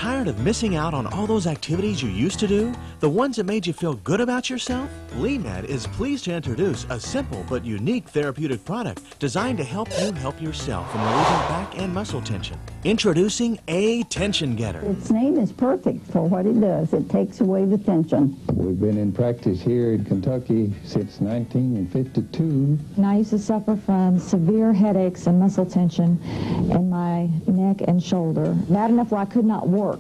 tired of missing out on all those activities you used to do? The ones that made you feel good about yourself? LeMed is pleased to introduce a simple but unique therapeutic product designed to help you help yourself in relieving back and muscle tension. Introducing A Tension Getter. Its name is perfect for what it does. It takes away the tension. We've been in practice here in Kentucky since 1952. And I used to suffer from severe headaches and muscle tension in my neck and shoulder. Bad enough where I could not work.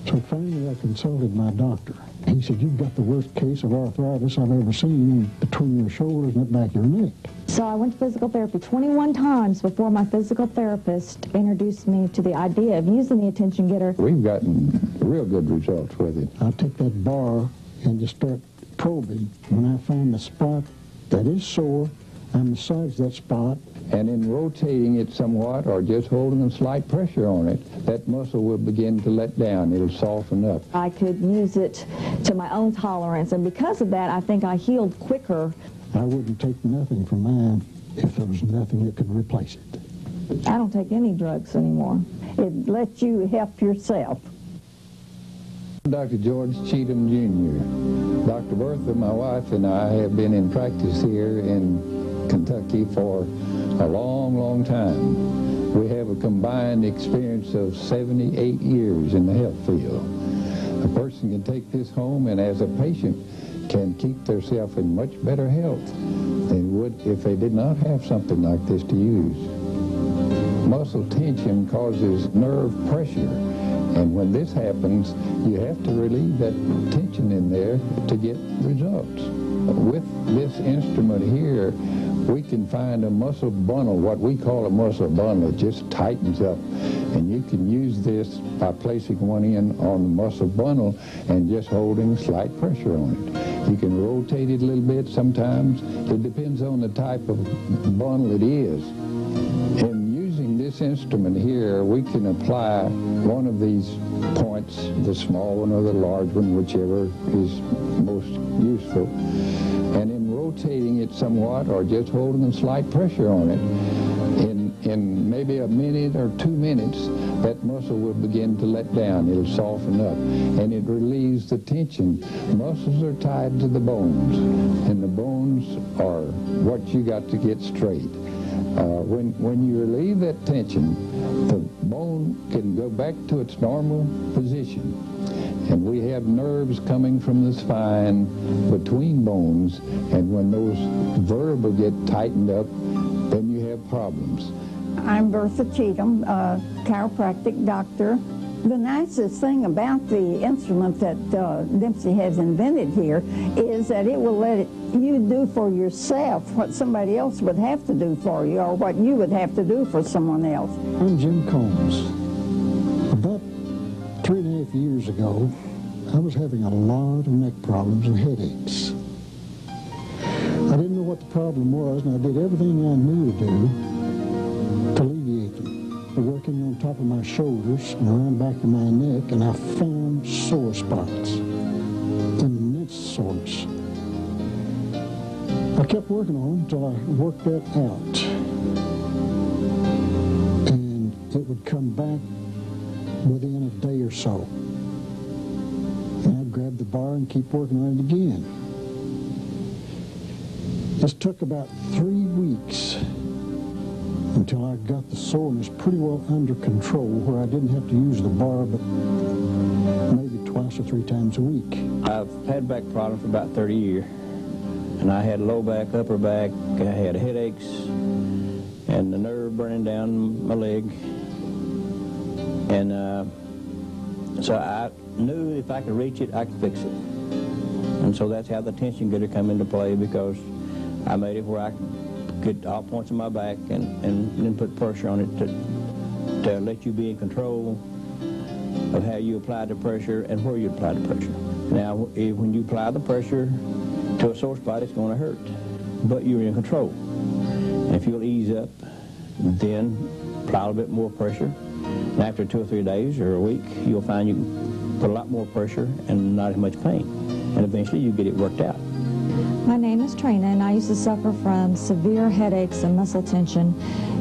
So finally I consulted my doctor. He said, "You've got the worst case of arthritis I've ever seen between your shoulders and the back of your neck." So I went to physical therapy 21 times before my physical therapist introduced me to the idea of using the Attention Getter. We've gotten real good results with it. I take that bar and just start probing. When I find the spot that is sore, I massage that spot. And in rotating it somewhat or just holding a slight pressure on it, that muscle will begin to let down. It'll soften up. I could use it to my own tolerance, and because of that, I think I healed quicker. I wouldn't take nothing from mine if there was nothing that could replace it. I don't take any drugs anymore. It lets you help yourself. Dr. George Cheatham, Jr. Dr. Bertha, my wife, and I have been in practice here in Kentucky for a long, long time. We have a combined experience of 78 years in the health field. A person can take this home and as a patient can keep themselves in much better health than would if they did not have something like this to use. Muscle tension causes nerve pressure, and when this happens, you have to relieve that tension in there to get results. With this instrument here, we can find a muscle bundle, what we call a muscle bundle. It just tightens up, and you can use this by placing one in on the muscle bundle and just holding slight pressure on it. You can rotate it a little bit sometimes. It depends on the type of bundle it is. In using this instrument here, we can apply one of these points, the small one or the large one, whichever is most useful. And in rotating it somewhat or just holding a slight pressure on it, in maybe a minute or 2 minutes, that muscle will begin to let down. It'll soften up, and it relieves the tension. Muscles are tied to the bones, and the bones are what you got to get straight. When you relieve that tension, the bone can go back to its normal position. And we have nerves coming from the spine between bones, and when those vertebrae get tightened up, then you have problems. I'm Bertha Cheatham, a chiropractic doctor. The nicest thing about the instrument that Dempsey has invented here is that it will let you do for yourself what somebody else would have to do for you, or what you would have to do for someone else. I'm Jim Combs. About 3.5 years ago, I was having a lot of neck problems and headaches. I didn't know what the problem was, and I did everything I knew to do to alleviate them. Working on top of my shoulders and around the back of my neck, and I found sore spots, immense soreness. I kept working on them until I worked that out, and it would come back within a day or so. And I'd grab the bar and keep working on it again. This took about 3 weeks until I got the soreness pretty well under control, where I didn't have to use the bar but maybe 2 or 3 times a week. I've had back problems for about 30 years. And I had low back, upper back, I had headaches, and the nerve burning down my leg. And so I knew if I could reach it, I could fix it. And so that's how the Tension Getter come into play, because I made it where I could get all points of my back and then put pressure on it to let you be in control of how you apply the pressure and where you apply the pressure. Now, when you apply the pressure to a sore spot, it's going to hurt, but you're in control. And if you'll ease up, then apply a little bit more pressure. And after 2 or 3 days or a week, you'll find you can put a lot more pressure and not as much pain. And eventually you get it worked out. My name is Trina, and I used to suffer from severe headaches and muscle tension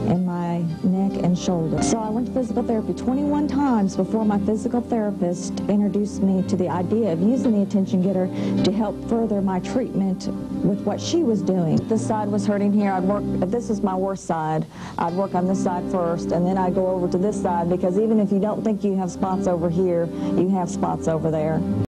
in my neck and shoulder. So I went to physical therapy 21 times before my physical therapist introduced me to the idea of using the attention getter to help further my treatment with what she was doing. This side was hurting here. I'd work, if this is my worst side, I'd work on this side first, and then I'd go over to this side, because even if you don't think you have spots over here, you have spots over there.